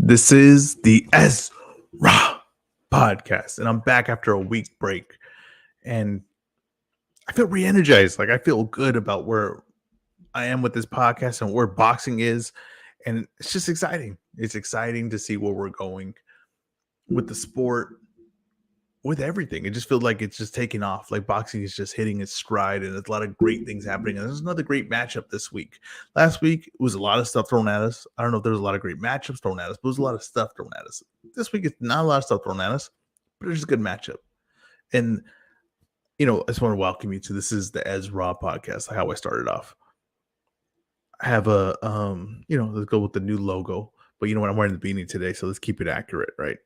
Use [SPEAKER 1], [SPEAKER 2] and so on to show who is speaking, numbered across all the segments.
[SPEAKER 1] This is the Ezra podcast, and I'm back after a week break, and I feel re-energized. Like I feel good about where I am with this podcast and where boxing is, and it's just exciting. It's exciting to see where we're going with the sport, with everything. It just feels like it's just taking off. Like boxing is just hitting its stride, and there's a lot of great things happening. And there's another great matchup this week. Last week was a lot of stuff thrown at us. I don't know if there was a lot of great matchups thrown at us, but there was a lot of stuff thrown at us. This week, it's not a lot of stuff thrown at us, but it's just a good matchup. And I just want to welcome you to this is the Ezra podcast. Like how I started off. I have a let's go with the new logo. But you know what? I'm wearing the beanie today, so let's keep it accurate, right?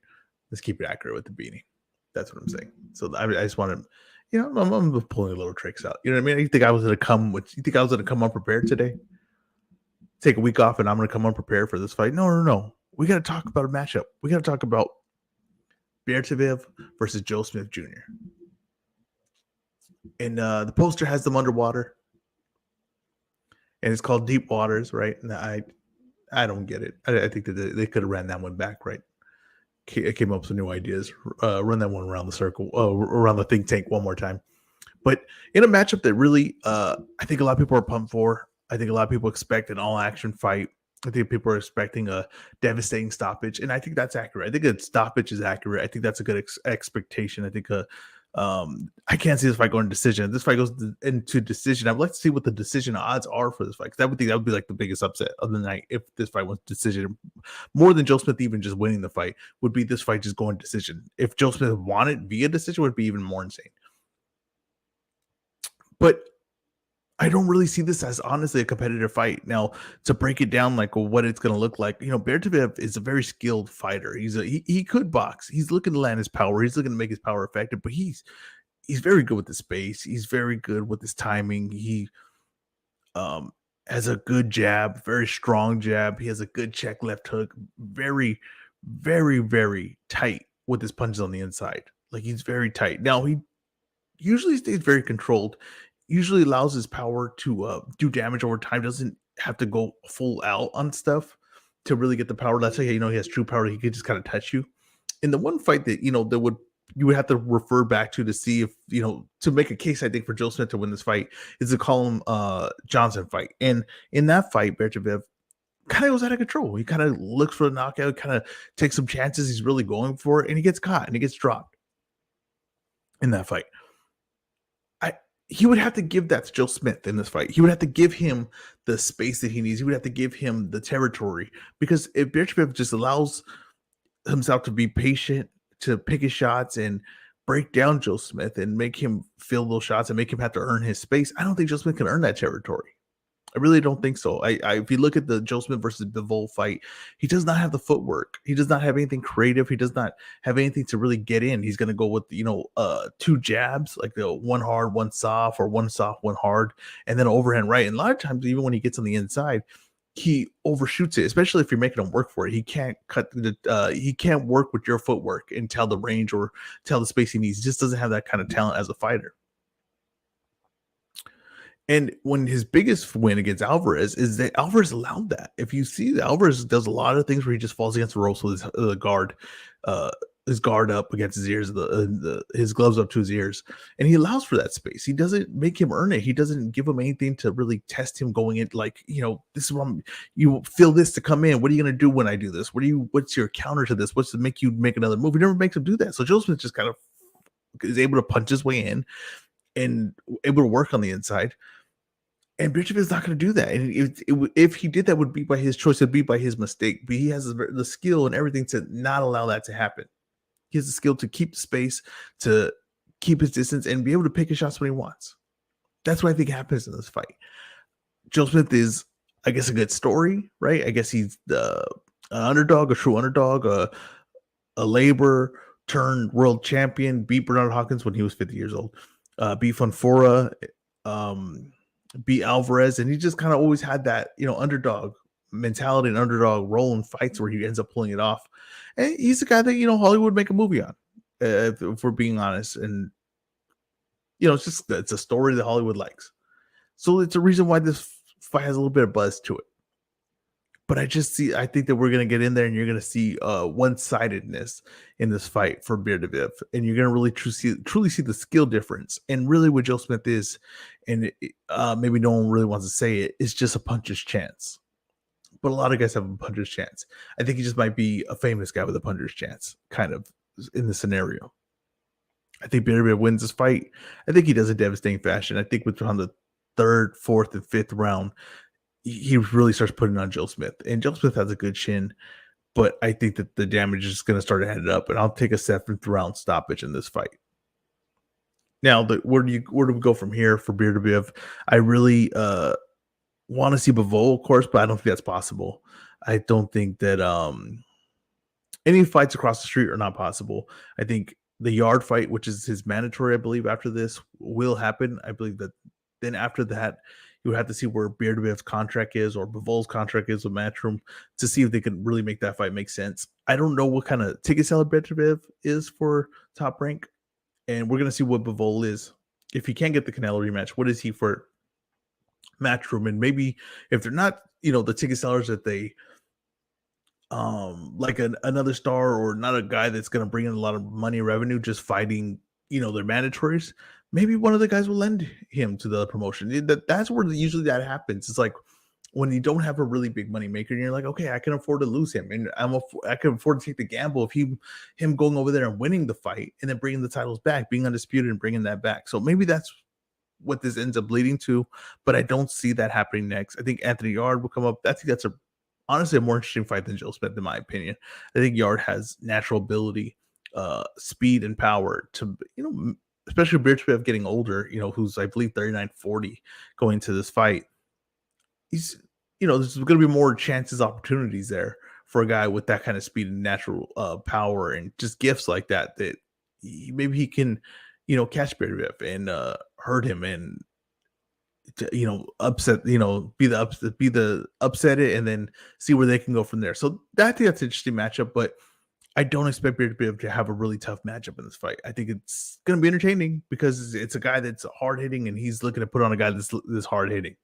[SPEAKER 1] Let's keep it accurate with the beanie. That's what I'm saying. So I just want to, I'm pulling little tricks out. You know what I mean? You think I was going to come unprepared today? Take a week off and I'm going to come unprepared for this fight? No. We got to talk about a matchup. We got to talk about Beterbiev versus Joe Smith Jr. And the poster has them underwater. And it's called Deep Waters, right? And I don't get it. I think that they could have ran that one back, right? Came up with some new ideas. Run that one around the circle, around the think tank one more time. But in a matchup that really, I think a lot of people are pumped for. I think a lot of people expect an all-action fight. I think people are expecting a devastating stoppage, and I think that's accurate. I think a stoppage is accurate. I think that's a good expectation. I think I can't see this fight going to decision. If this fight goes into decision, I'd like to see what the decision odds are for this fight. Because that would be like the biggest upset of the night if this fight went to decision. More than Joe Smith even just winning the fight would be this fight just going to decision. If Joe Smith won it via decision, it would be even more insane. But I don't really see this as honestly a competitive fight. Now, to break it down, like what it's going to look like, Beterbiev is a very skilled fighter. He could box. He's looking to land his power. He's looking to make his power effective, but he's very good with the space. He's very good with his timing. He has a good jab, very strong jab. He has a good check left hook. Very, very, very tight with his punches on the inside. Like he's very tight. Now he usually stays very controlled. Usually allows his power to do damage over time. Doesn't have to go full out on stuff to really get the power. That's how he has true power. He could just kind of touch you. In the one fight that you would have to refer back to see if to make a case, I think, for Joe Smith to win this fight is the Colin Johnson fight. And in that fight, Beterbiev kind of goes out of control. He kind of looks for the knockout, kind of takes some chances. He's really going for it, and he gets caught and he gets dropped in that fight. He would have to give that to Joe Smith in this fight. He would have to give him the space that he needs. He would have to give him the territory, because if Beterbiev just allows himself to be patient, to pick his shots and break down Joe Smith and make him feel those shots and make him have to earn his space, I don't think Joe Smith can earn that territory. I really don't think so. If you look at the Joe Smith versus Bivol fight, he does not have the footwork. He does not have anything creative. He does not have anything to really get in. He's going to go with, two jabs, like the one hard, one soft, or one soft, one hard, and then overhand right. And a lot of times, even when he gets on the inside, he overshoots it, especially if you're making him work for it. He can't he can't work with your footwork and tell the range or tell the space he needs. He just doesn't have that kind of talent as a fighter. And when his biggest win against Alvarez is that Alvarez allowed that. If you see, Alvarez does a lot of things where he just falls against the ropes with his guard up against his ears, his gloves up to his ears, and he allows for that space. He doesn't make him earn it. He doesn't give him anything to really test him going in. Like, this is what you feel this to come in. What are you going to do when I do this? What's your counter to this? What's to make you make another move? He never makes him do that. So Joe Smith just kind of is able to punch his way in and able to work on the inside. And Beterbiev is not going to do that. And if he did, that would be by his choice. It'd be by his mistake. But he has the skill and everything to not allow that to happen. He has the skill to keep the space, to keep his distance, and be able to pick his shots when he wants. That's what I think happens in this fight. Joe Smith is, I guess, a good story, right? I guess he's an underdog, a true underdog, a labor turned world champion, beat Bernard Hawkins when he was 50 years old, beat Fonfora, beat Alvarez, and he just kind of always had that, underdog mentality and underdog role in fights where he ends up pulling it off. And he's the guy that, Hollywood would make a movie on, if we're being honest. And, it's a story that Hollywood likes. So it's a reason why this fight has a little bit of buzz to it. But I think that we're gonna get in there and you're gonna see one-sidedness in this fight for Beterbiev, and you're gonna really truly see the skill difference. And really what Joe Smith is, and maybe no one really wants to say it, is just a puncher's chance. But a lot of guys have a puncher's chance. I think he just might be a famous guy with a puncher's chance, kind of in the scenario. I think Beterbiev wins this fight. I think he does in devastating fashion. I think with around the third, fourth, and fifth round, he really starts putting on Joe Smith. And Joe Smith has a good chin, but I think that the damage is going to start to head up. And I'll take a seventh round stoppage in this fight. Now, where do we go from here for Beterbiev? I really want to see Bivol, of course, but I don't think that's possible. I don't think that any fights across the street are not possible. I think the yard fight, which is his mandatory, I believe, after this will happen. I believe that then after that, you would have to see where Beterbiev's contract is or Bivol's contract is with Matchroom to see if they can really make that fight make sense. I don't know what kind of ticket seller Beterbiev is for Top Rank, and we're going to see what Bivol is. If he can't get the Canelo rematch, what is he for Matchroom? And maybe if they're not, the ticket sellers that they like another star or not a guy that's going to bring in a lot of money revenue just fighting their mandatories, maybe one of the guys will lend him to the other promotion. That's where usually that happens. It's like when you don't have a really big money maker and you're like, okay, I can afford to lose him, and I can afford to take the gamble of him going over there and winning the fight and then bringing the titles back, being undisputed and bringing that back. So maybe that's what this ends up leading to, but I don't see that happening next. I think Anthony Yard will come up. I think that's honestly a more interesting fight than Joe Smith, in my opinion. I think Yard has natural ability, speed, and power to, especially Beterbiev getting older, who's, I believe, 39, 40 going to this fight. He's, there's going to be more chances, opportunities there for a guy with that kind of speed and natural power and just gifts like that maybe he can, catch Beterbiev and hurt him and upset, be the upset it and then see where they can go from there. So I think that's an interesting matchup, but I don't expect Beterbiev to have a really tough matchup in this fight. I think it's going to be entertaining because it's a guy that's hard hitting and he's looking to put on a guy that's hard hitting,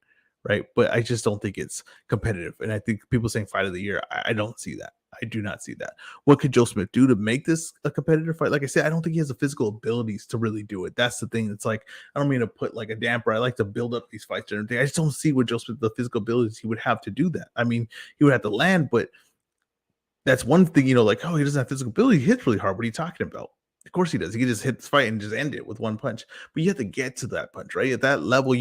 [SPEAKER 1] right? But I just don't think it's competitive. And I think people saying fight of the year, I don't see that. I do not see that. What could Joe Smith do to make this a competitive fight? Like I said, I don't think he has the physical abilities to really do it. That's the thing. It's like, I don't mean to put like a damper. I like to build up these fights and everything. I just don't see what Joe Smith, the physical abilities he would have to do that. I mean, he would have to land, but that's one thing, like, oh, he doesn't have physical ability. He hits really hard. What are you talking about? Of course he does. He can just hit this fight and just end it with one punch. But you have to get to that punch, right? At that level,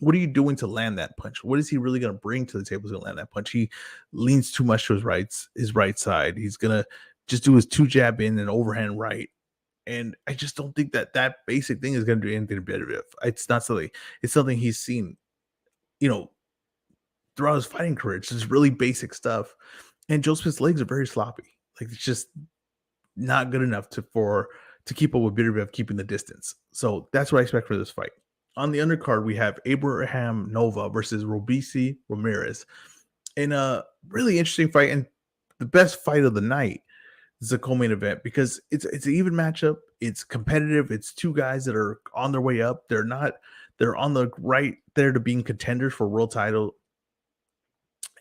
[SPEAKER 1] what are you doing to land that punch? What is he really going to bring to the table to land that punch? He leans too much to his right side. He's going to just do his two jab in and overhand right. And I just don't think that basic thing is going to do anything to Beterbiev. It's not something. It's something he's seen, throughout his fighting career. It's just really basic stuff. And Joe Smith's legs are very sloppy. Like, it's just not good enough to keep up with Beterbiev keeping the distance. So that's what I expect for this fight. On the undercard, we have Abraham Nova versus Robisi Ramirez in a really interesting fight and the best fight of the night. This is a co-main event because it's an even matchup. It's competitive. It's two guys that are on their way up. They're on the right there to being contenders for world title.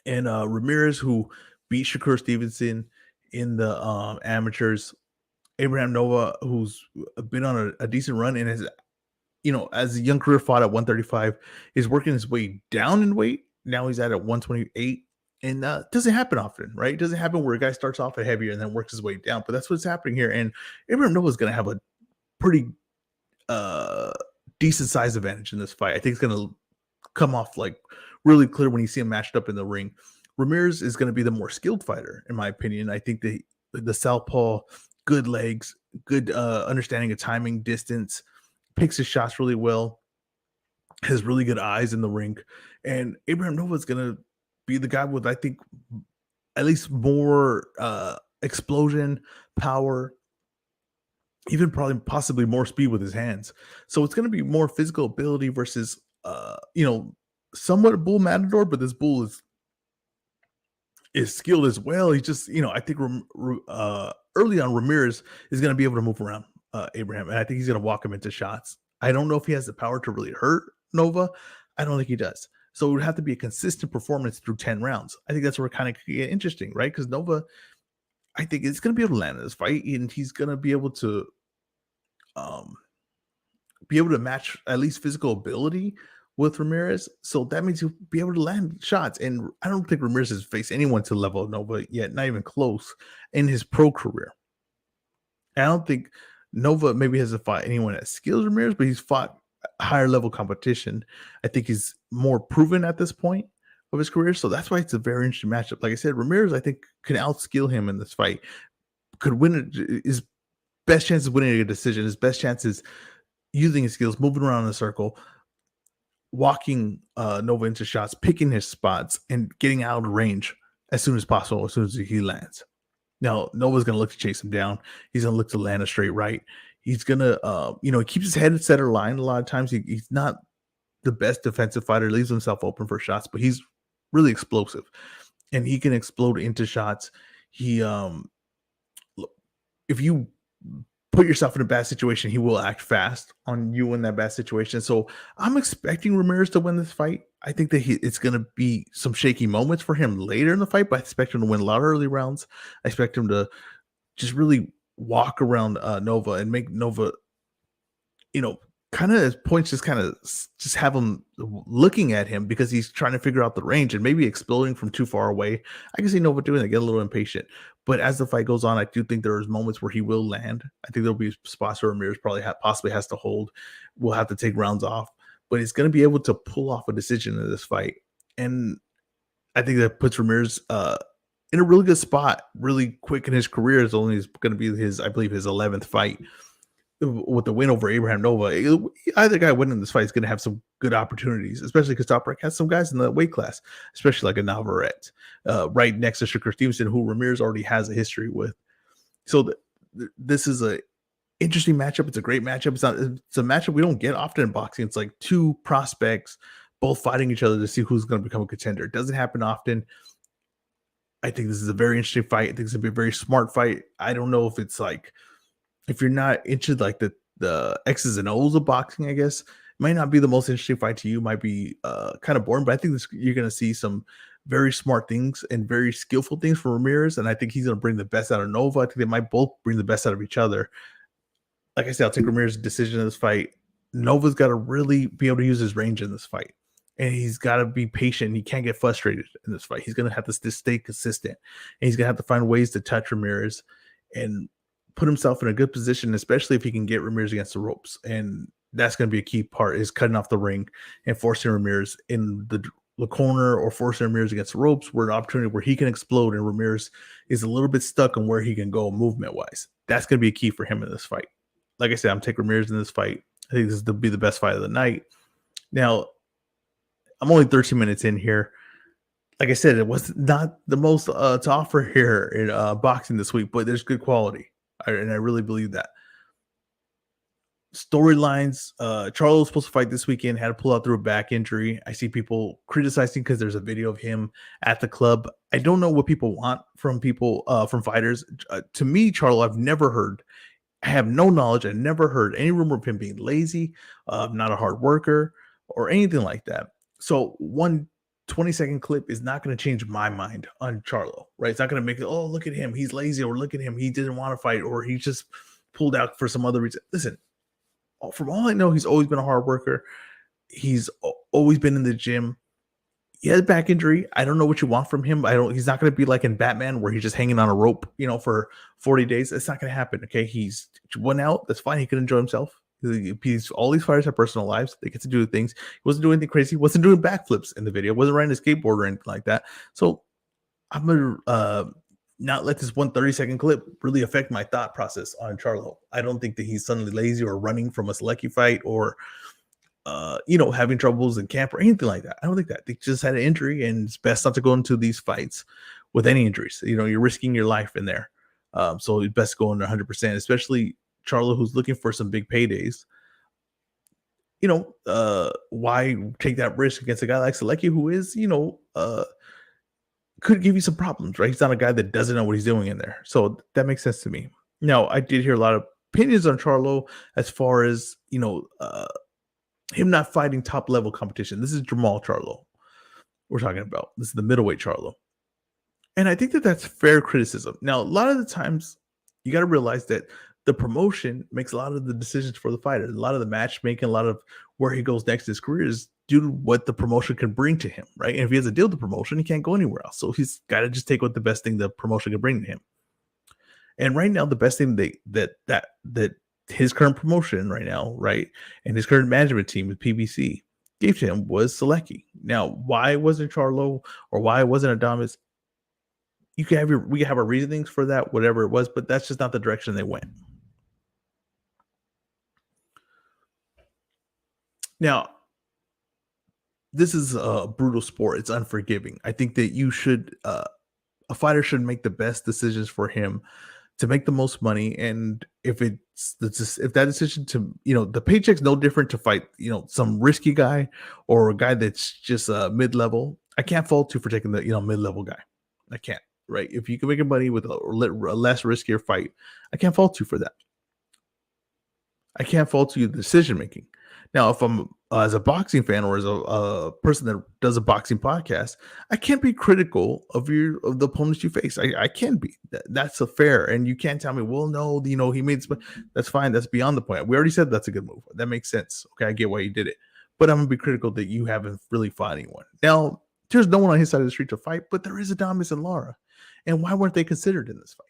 [SPEAKER 1] And Ramirez, who beat Shakur Stevenson in the amateurs. Abraham Nova, who's been on a decent run and has, as a young career fought at 135, is working his way down in weight. Now he's at 128. And doesn't happen often, right? It doesn't happen where a guy starts off at heavier and then works his way down. But that's what's happening here. And Abraham Nova is going to have a pretty decent size advantage in this fight. I think it's going to come off like really clear when you see him matched up in the ring. Ramirez is going to be the more skilled fighter, in my opinion. I think the southpaw, good legs, good understanding of timing, distance, picks his shots really well, has really good eyes in the ring. And Abraham Nova is going to be the guy with, I think, at least more explosion, power, even probably possibly more speed with his hands. So it's going to be more physical ability versus, somewhat a bull matador, but this bull is skilled as well. He's just, I think early on Ramirez is going to be able to move around Abraham, and I think he's going to walk him into shots. I don't know if he has the power to really hurt Nova. I don't think he does. So it would have to be a consistent performance through 10 rounds. I think that's where it kind of get interesting, right? Because Nova, I think, is going to be able to land in this fight, and he's going to um, be able to match at least physical ability with Ramirez. So that means he'll be able to land shots. And I don't think Ramirez has faced anyone to the level of Nova yet, not even close in his pro career. I don't think Nova maybe hasn't fought anyone that skills Ramirez, but he's fought higher level competition. I think he's more proven at this point of his career. So that's why it's a very interesting matchup. Like I said, Ramirez, I think, can outskill him in this fight. Could win it. His best chance is winning a decision. His best chance is using his skills, moving around in a circle, walking Nova into shots, picking his spots, and getting out of range as soon as possible, as soon as he lands. Now, Nova's going to look to chase him down. He's going to look to land a straight right. He's going to, he keeps his head at center line a lot of times. He's not the best defensive fighter, leaves himself open for shots, but he's really explosive and he can explode into shots. He, if you put yourself in a bad situation, he will act fast on you in that bad situation. So I'm expecting Ramirez to win this fight. I think that it's going to be some shaky moments for him later in the fight, but I expect him to win a lot of early rounds. I expect him to just really walk around Nova and make Nova, kind of points just have him looking at him because he's trying to figure out the range and maybe exploding from too far away. I can see Nova doing that, get a little impatient. But as the fight goes on, I do think there's moments where he will land. I think there'll be spots where Ramirez probably possibly has to hold. We'll have to take rounds off, but he's going to be able to pull off a decision in this fight. And I think that puts Ramirez in a really good spot, really quick in his career. It's only going to be I believe, his 11th fight with the win over Abraham Nova. Either guy winning this fight is going to have some good opportunities, especially because Top Rank has some guys in the weight class, especially like a Navarrete, right next to Shakur Stevenson, who Ramirez already has a history with. So this is a interesting matchup. It's a great matchup. It's a matchup we don't get often in boxing. It's like two prospects both fighting each other to see who's going to become a contender. It doesn't happen often. I think this is a very interesting fight. I think it's going to be a very smart fight. I don't know if it's like, if you're not into like the X's and O's of boxing, I guess it might not be the most interesting fight to you. Might be kind of boring, but I think you're going to see some very smart things and very skillful things from Ramirez, and I think he's going to bring the best out of Nova. I think they might both bring the best out of each other. Like I said, I'll take Ramirez's decision in this fight. Nova's got to really be able to use his range in this fight, and he's got to be patient. He can't get frustrated in this fight. He's going to have to stay consistent, and he's going to have to find ways to touch Ramirez and put himself in a good position, especially if he can get Ramirez against the ropes. And that's going to be a key part, is cutting off the ring and forcing Ramirez in the corner, or forcing Ramirez against the ropes, where an opportunity where he can explode and Ramirez is a little bit stuck on where he can go movement wise. That's going to be a key for him in this fight. Like I said, I'm taking Ramirez in this fight. I think this is to be the best fight of the night. Now, I'm only 13 minutes in here. Like I said, it was not the most to offer here in boxing this week, but there's good quality. And I really believe that. Storylines, Charlo was supposed to fight this weekend, had to pull out through a back injury. I see people criticizing because there's a video of him at the club. I don't know what people want from from fighters. To me, Charlo, I have no knowledge. I never heard any rumor of him being lazy, not a hard worker, or anything like that. So one 20-second clip is not going to change my mind on Charlo, right? It's not going to make it, oh, look at him, he's lazy, or look at him, he didn't want to fight, or he just pulled out for some other reason. Listen, from all I know, he's always been a hard worker. He's always been in the gym. He has back injury. I don't know what you want from him. He's not going to be like in Batman where he's just hanging on a rope, for 40 days. It's not going to happen. Okay. He's went out. That's fine. He can enjoy himself. All these fighters have personal lives. They get to do things. He wasn't doing anything crazy. He wasn't doing backflips in the video. Wasn't riding a skateboard or anything like that. So I'm going to not let this 1 30-second clip really affect my thought process on Charlo. I don't think that he's suddenly lazy or running from a Selecki fight or having troubles in camp or anything like that. I don't think that. They just had an injury, and it's best not to go into these fights with any injuries. You're risking your life in there. So it's best to go in 100%, especially Charlo, who's looking for some big paydays. Why take that risk against a guy like Selecki, who is, could give you some problems, right? He's not a guy that doesn't know what he's doing in there. So that makes sense to me. Now, I did hear a lot of opinions on Charlo as far as, him not fighting top level competition. This is Jamal Charlo. we're talking about. This is the middleweight Charlo. And I think that that's fair criticism. Now, a lot of the times, you got to realize that the promotion makes a lot of the decisions for the fighter. A lot of the matchmaking, a lot of where he goes next in his career is due to what the promotion can bring to him, right? And if he has a deal with the promotion, he can't go anywhere else. So he's got to just take what the best thing the promotion can bring to him. And right now, the best thing that his current promotion right now, right, and his current management team with PBC gave to him was Selecki. Now, why wasn't Charlo or why wasn't Adamas? You can have your we can have our reasonings for that, whatever it was, but that's just not the direction they went. Now, this is a brutal sport. It's unforgiving. I think that a fighter should make the best decisions for him to make the most money. And if that decision to the paycheck's no different to fight some risky guy or a guy that's just mid level. I can't fault you for taking the mid level guy. I can't. Right? If you can make money with a less riskier fight, I can't fault you for that. I can't fault you the decision making. Now, if I'm as a boxing fan or as a person that does a boxing podcast, I can't be critical of the opponents you face. I can be. That's a fair, and you can't tell me, well, no, he made this. That's fine. That's beyond the point. We already said that's a good move. That makes sense. Okay, I get why you did it, but I'm gonna be critical that you haven't really fought anyone. Now, there's no one on his side of the street to fight, but there is Adames and Lara, and why weren't they considered in this fight?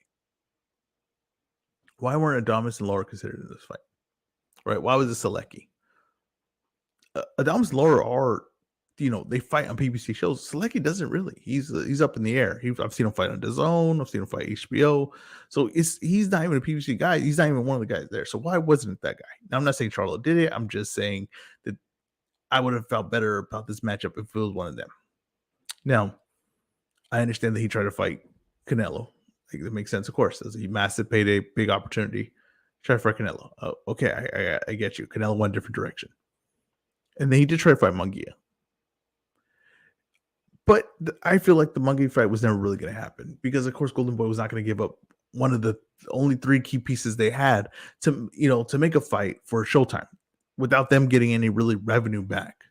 [SPEAKER 1] Why weren't Adames and Lara considered in this fight? Right? Why was it Selecki? Adames and Lara are, they fight on PBC shows. Selecki doesn't really. He's up in the air. I've seen him fight on DAZN. I've seen him fight HBO. So he's not even a PBC guy. He's not even one of the guys there. So why wasn't it that guy? Now, I'm not saying Charlo did it. I'm just saying that I would have felt better about this matchup if it was one of them. Now, I understand that he tried to fight Canelo. Like, that makes sense, of course. As a massive payday, big opportunity. Try to fight Canelo. Oh, okay, I get you. Canelo went a different direction. And then he did try to fight Munguia. But I feel like the Munguia fight was never really going to happen because, of course, Golden Boy was not going to give up one of the only three key pieces they had to make a fight for Showtime without them getting any really revenue back.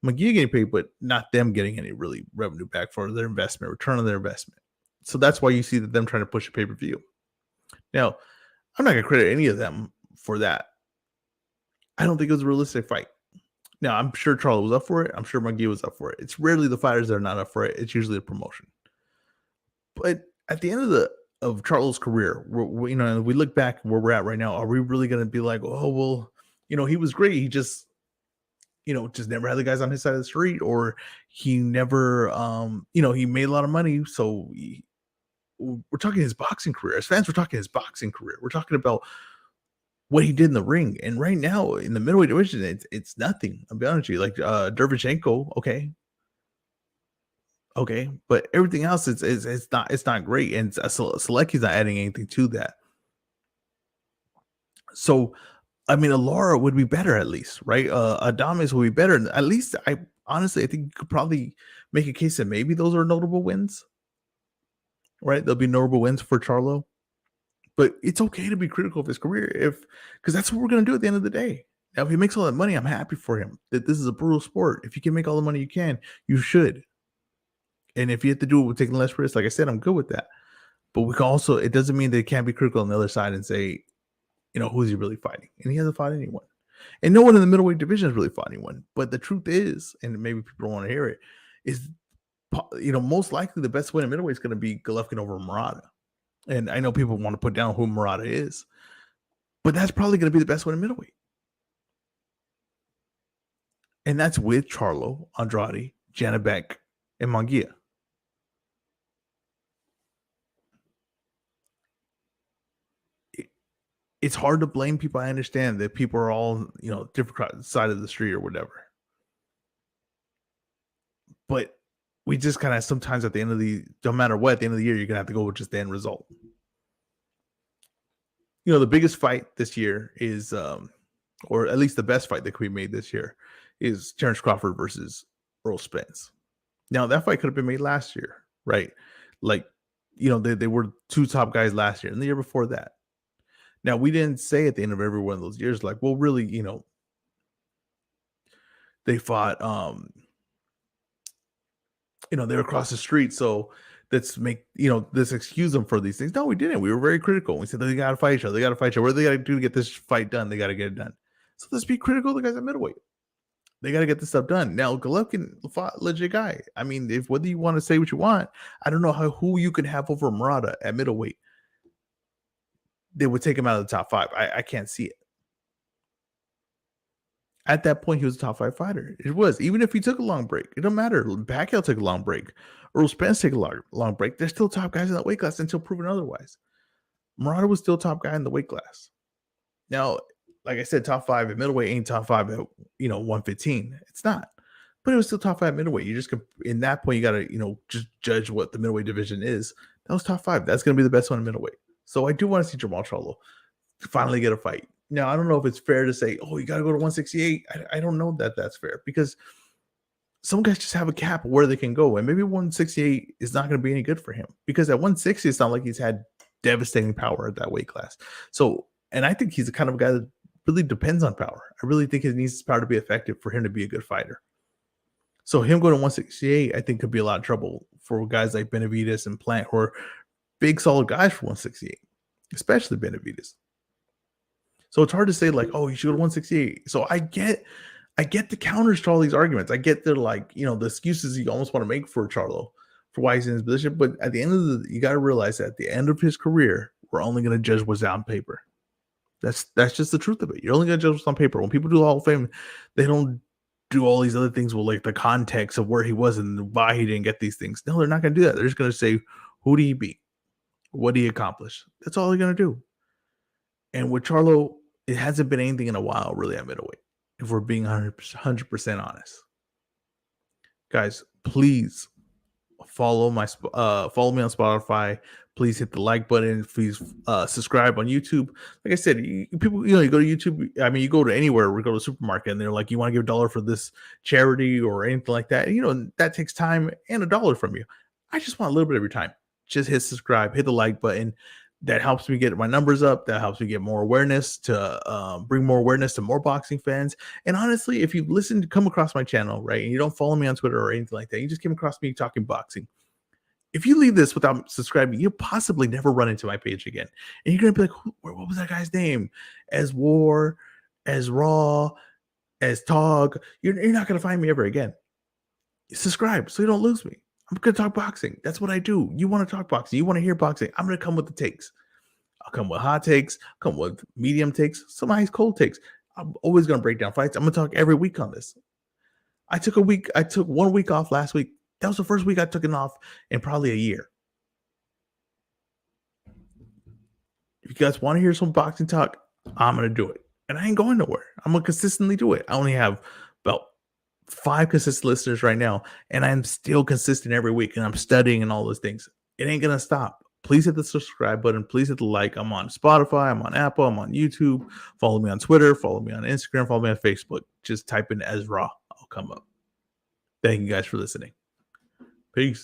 [SPEAKER 1] Munguia getting paid, but not them getting any really revenue back for their investment, return on their investment. So that's why you see them trying to push a pay-per-view. Now, I'm not going to credit any of them for that. I don't think it was a realistic fight. Now, I'm sure Charlo was up for it. I'm sure Munguia was up for it. It's rarely the fighters that are not up for it. It's usually a promotion. But at the end of Charlo's career, we look back where we're at right now. Are we really going to be like, oh, well, he was great. He just, just never had the guys on his side of the street, or he never, he made a lot of money. So we're talking his boxing career. As fans, we're talking his boxing career. We're talking about what he did in the ring. And right now in the middleweight division, it's nothing. I'll be honest with you. Like Derevyanchenko, okay, but everything else it's not great. And Selecki's not adding anything to that. So I mean, Lara would be better at least, right? Adames would be better. At least I think you could probably make a case that maybe those are notable wins. Right? There'll be notable wins for Charlo. But it's okay to be critical of his career because that's what we're going to do at the end of the day. Now, if he makes all that money, I'm happy for him. That this is a brutal sport. If you can make all the money you can, you should. And if you have to do it with taking less risks, like I said, I'm good with that. But we can also, it doesn't mean they can't be critical on the other side and say, who's he really fighting? And he hasn't fought anyone. And no one in the middleweight division has really fought anyone. But the truth is, and maybe people don't want to hear it, is, most likely the best win in middleweight is going to be Golovkin over Murata. And I know people want to put down who Murata is, but that's probably going to be the best one in middleweight. And that's with Charlo, Andrade, Janibek, and Munguia. It's hard to blame people. I understand that people are all, different side of the street or whatever. But we just kind of sometimes at the end of no matter what, at the end of the year, you're going to have to go with just the end result. The biggest fight this year is, or at least the best fight that could be made this year, is Terrence Crawford versus Earl Spence. Now, that fight could have been made last year, right? Like, they were two top guys last year and the year before that. Now, we didn't say at the end of every one of those years, like, well, really, they fought They were across the street, so let's excuse them for these things. No, we didn't. We were very critical. We said they got to fight each other. They got to fight each other. What do they got to do to get this fight done? They got to get it done. So let's be critical of the guys at middleweight. They got to get this stuff done. Now, Golovkin fought legit guy. I mean, if whether you want to say what you want, I don't know who you could have over Murata at middleweight. They would take him out of the top 5. I can't see it. At that point, he was a top 5 fighter. It was. Even if he took a long break, it don't matter. Pacquiao took a long break. Earl Spence take a long break. They're still top guys in that weight class until proven otherwise. Murata was still top guy in the weight class. Now, like I said, top 5 at middleweight ain't top 5 at 115. It's not. But it was still top 5 middleweight. You just in that point, you gotta just judge what the middleweight division is. That was top 5. That's gonna be the best one in middleweight. So I do want to see Jamal Charlo finally get a fight. Now, I don't know if it's fair to say, oh, you got to go to 168. I don't know that that's fair, because some guys just have a cap of where they can go. And maybe 168 is not going to be any good for him, because at 160, it's not like he's had devastating power at that weight class. So, and I think he's the kind of guy that really depends on power. I really think he needs his power to be effective for him to be a good fighter. So him going to 168, I think, could be a lot of trouble for guys like Benavidez and Plant, who are big, solid guys for 168, especially Benavidez. So it's hard to say, like, oh, you should go to 168. So I get the counters to all these arguments. I get the the excuses you almost want to make for Charlo for why he's in his position. But at the end of you got to realize that at the end of his career, we're only going to judge what's on paper. That's just the truth of it. You're only going to judge what's on paper. When people do the Hall of Fame, they don't do all these other things with like the context of where he was and why he didn't get these things. No, they're not going to do that. They're just going to say, who did he beat? What did he accomplish? That's all they're going to do. And with Charlo, it hasn't been anything in a while, really, at middleweight, if we're being 100% honest. Guys, please follow me on Spotify. Please hit the like button. Please subscribe on YouTube. Like I said, people, you go to YouTube. I mean, you go to anywhere. We go to the supermarket, and they're like, "You want to give $1 for this charity or anything like that?" That takes time and $1 from you. I just want a little bit of your time. Just hit subscribe, hit the like button. That helps me get my numbers up. That helps me get more awareness to bring more awareness to more boxing fans. And honestly, if you come across my channel, right, and you don't follow me on Twitter or anything like that, you just came across me talking boxing. If you leave this without subscribing, you'll possibly never run into my page again. And you're going to be like, what was that guy's name? As War, as Raw, as Tog. You're not going to find me ever again. Subscribe so you don't lose me. I'm going to talk boxing. That's what I do. You want to talk boxing. You want to hear boxing. I'm going to come with the takes. I'll come with hot takes. I'll come with medium takes. Some ice cold takes. I'm always going to break down fights. I'm going to talk every week on this. I took 1 week off last week. That was the first week I took it off in probably a year. If you guys want to hear some boxing talk, I'm going to do it. And I ain't going nowhere. I'm going to consistently do it. I only have about 5 consistent listeners right now, and I'm still consistent every week, and I'm studying and all those things. It ain't gonna stop. Please hit the subscribe button. Please hit the like. I'm on Spotify. I'm on Apple. I'm on YouTube. Follow me on Twitter. Follow me on Instagram. Follow me on Facebook. Just type in Ezra. I'll come up. Thank you guys for listening. Peace.